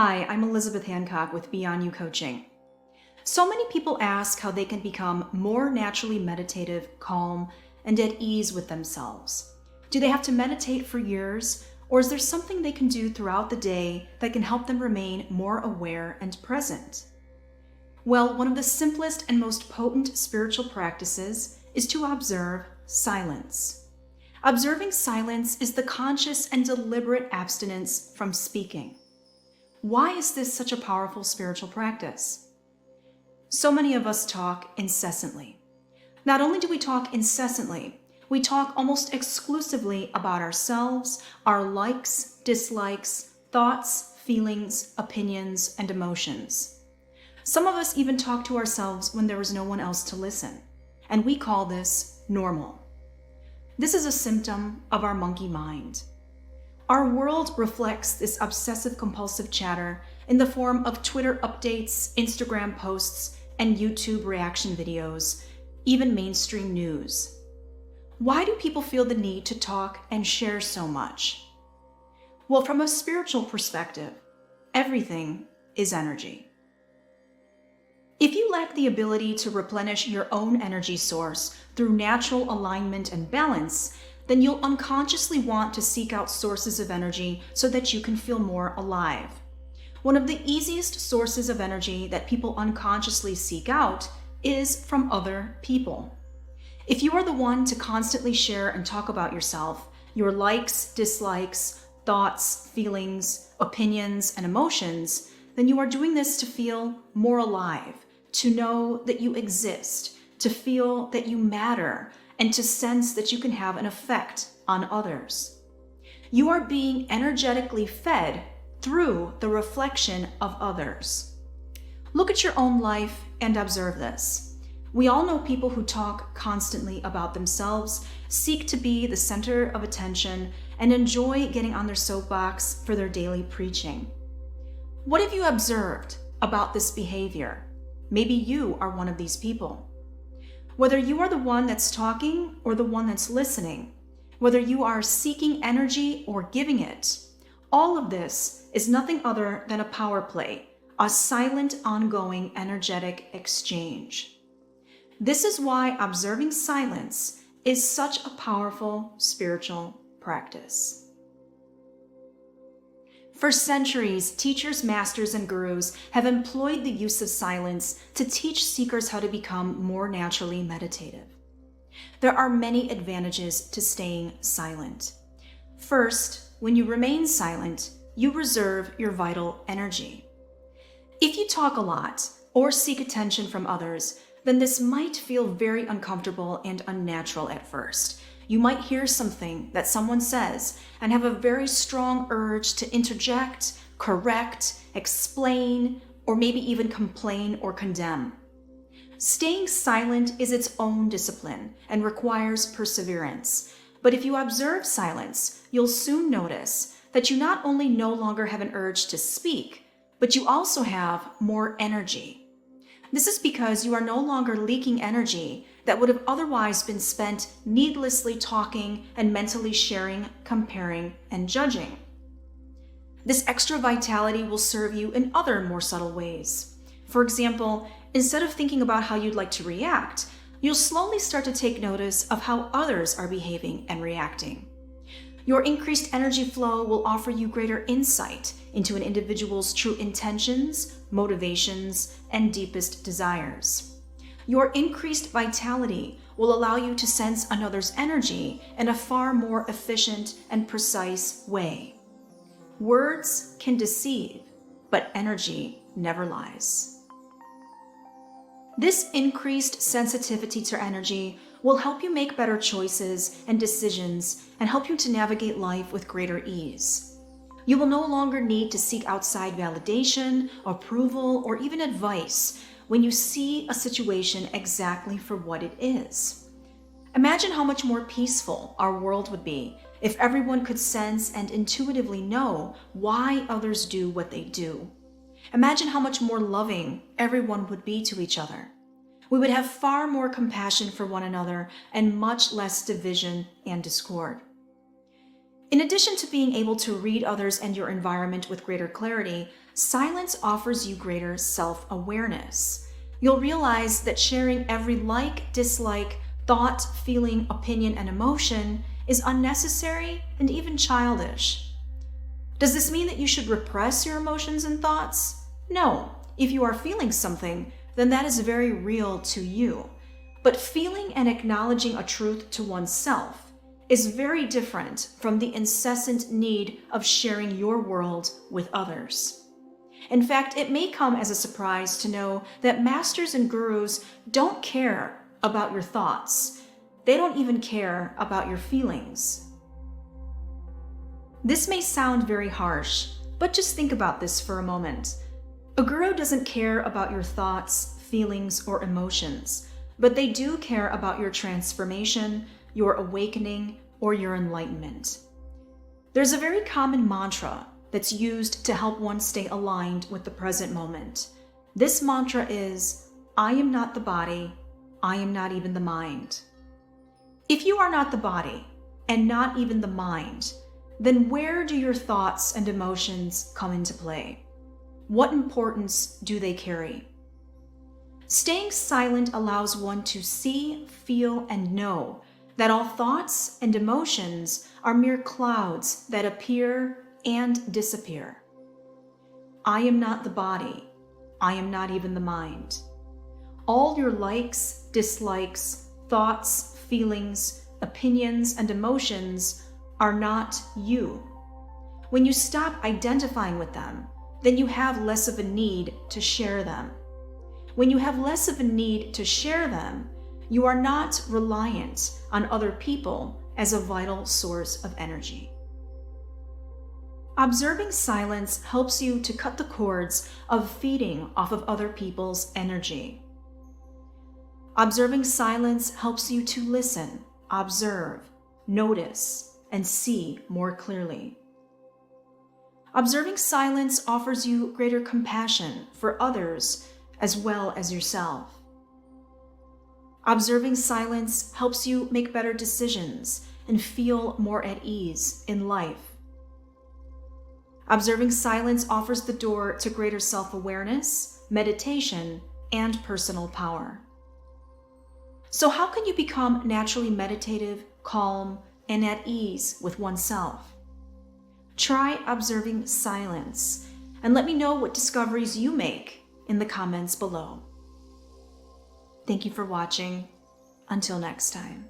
Hi, I'm Elizabeth Hancock with Beyond You Coaching. So many people ask how they can become more naturally meditative, calm, and at ease with themselves. Do they have to meditate for years, or is there something they can do throughout the day that can help them remain more aware and present? Well, one of the simplest and most potent spiritual practices is to observe silence. Observing silence is the conscious and deliberate abstinence from speaking. Why is this such a powerful spiritual practice? So many of us talk incessantly. Not only do we talk incessantly, we talk almost exclusively about ourselves, our likes, dislikes, thoughts, feelings, opinions, and emotions. Some of us even talk to ourselves when there is no one else to listen, and we call this normal. This is a symptom of our monkey mind. Our world reflects this obsessive-compulsive chatter in the form of Twitter updates, Instagram posts, and YouTube reaction videos, even mainstream news. Why do people feel the need to talk and share so much? Well, from a spiritual perspective, everything is energy. If you lack the ability to replenish your own energy source through natural alignment and balance, then you'll unconsciously want to seek out sources of energy so that you can feel more alive. One of the easiest sources of energy that people unconsciously seek out is from other people. If you are the one to constantly share and talk about yourself, your likes, dislikes, thoughts, feelings, opinions, and emotions, then you are doing this to feel more alive, to know that you exist, to feel that you matter, and to sense that you can have an effect on others. You are being energetically fed through the reflection of others. Look at your own life and observe this. We all know people who talk constantly about themselves, seek to be the center of attention, and enjoy getting on their soapbox for their daily preaching. What have you observed about this behavior? Maybe you are one of these people. Whether you are the one that's talking or the one that's listening, whether you are seeking energy or giving it, all of this is nothing other than a power play, a silent, ongoing, energetic exchange. This is why observing silence is such a powerful spiritual practice. For centuries, teachers, masters, and gurus have employed the use of silence to teach seekers how to become more naturally meditative. There are many advantages to staying silent. First, when you remain silent, you reserve your vital energy. If you talk a lot or seek attention from others, then this might feel very uncomfortable and unnatural at first. You might hear something that someone says and have a very strong urge to interject, correct, explain, or maybe even complain or condemn. Staying silent is its own discipline and requires perseverance. But if you observe silence, you'll soon notice that you not only no longer have an urge to speak, but you also have more energy. This is because you are no longer leaking energy that would have otherwise been spent needlessly talking and mentally sharing, comparing, and judging. This extra vitality will serve you in other more subtle ways. For example, instead of thinking about how you'd like to react, you'll slowly start to take notice of how others are behaving and reacting. Your increased energy flow will offer you greater insight into an individual's true intentions, motivations, and deepest desires. Your increased vitality will allow you to sense another's energy in a far more efficient and precise way. Words can deceive, but energy never lies. This increased sensitivity to energy will help you make better choices and decisions and help you to navigate life with greater ease. You will no longer need to seek outside validation, approval, or even advice when you see a situation exactly for what it is. Imagine how much more peaceful our world would be if everyone could sense and intuitively know why others do what they do. Imagine how much more loving everyone would be to each other. We would have far more compassion for one another and much less division and discord. In addition to being able to read others and your environment with greater clarity, silence offers you greater self-awareness. You'll realize that sharing every like, dislike, thought, feeling, opinion, and emotion is unnecessary and even childish. Does this mean that you should repress your emotions and thoughts? No. If you are feeling something, then that is very real to you. But feeling and acknowledging a truth to oneself is very different from the incessant need of sharing your world with others. In fact, it may come as a surprise to know that masters and gurus don't care about your thoughts. They don't even care about your feelings. This may sound very harsh, but just think about this for a moment. A guru doesn't care about your thoughts, feelings, or emotions, but they do care about your transformation, your awakening, or your enlightenment. There's a very common mantra that's used to help one stay aligned with the present moment. This mantra is, I am not the body, I am not even the mind. If you are not the body, and not even the mind, then where do your thoughts and emotions come into play? What importance do they carry? Staying silent allows one to see, feel, and know that all thoughts and emotions are mere clouds that appear and disappear. I am not the body. I am not even the mind. All your likes, dislikes, thoughts, feelings, opinions, and emotions are not you. When you stop identifying with them, then you have less of a need to share them. When you have less of a need to share them, you are not reliant on other people as a vital source of energy. Observing silence helps you to cut the cords of feeding off of other people's energy. Observing silence helps you to listen, observe, notice, and see more clearly. Observing silence offers you greater compassion for others as well as yourself. Observing silence helps you make better decisions and feel more at ease in life. Observing silence offers the door to greater self-awareness, meditation, and personal power. So how can you become naturally meditative, calm, and at ease with oneself? Try observing silence and let me know what discoveries you make in the comments below. Thank you for watching. Until next time.